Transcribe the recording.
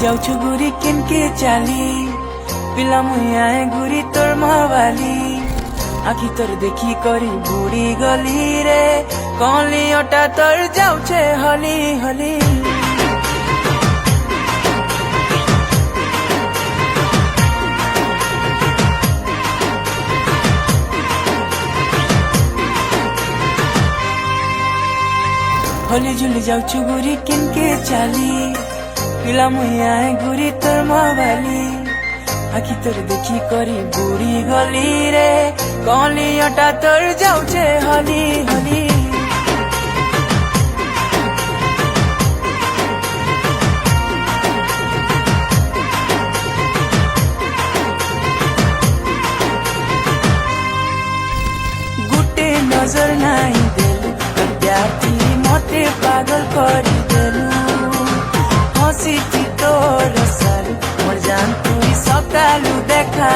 जाऊछु गुरी किनके चाली पिला मुआए गुरी तोर मावाली आखि तोर देखी करी बुड़ी गली रे कली अटा तोर जाऊछे हली हली हली झुली जाऊछु गुरी किनके चाली पिला मुआए गुरी तोर मावाली आखि तोर देखी करी बुड़ी गली रे कली अटा तोर जाऊछे हली हली गुटे नजर नहीं देलु प्याती मते पागल करी देलु हसी तोर सालू मोर जान तू सकालू देखा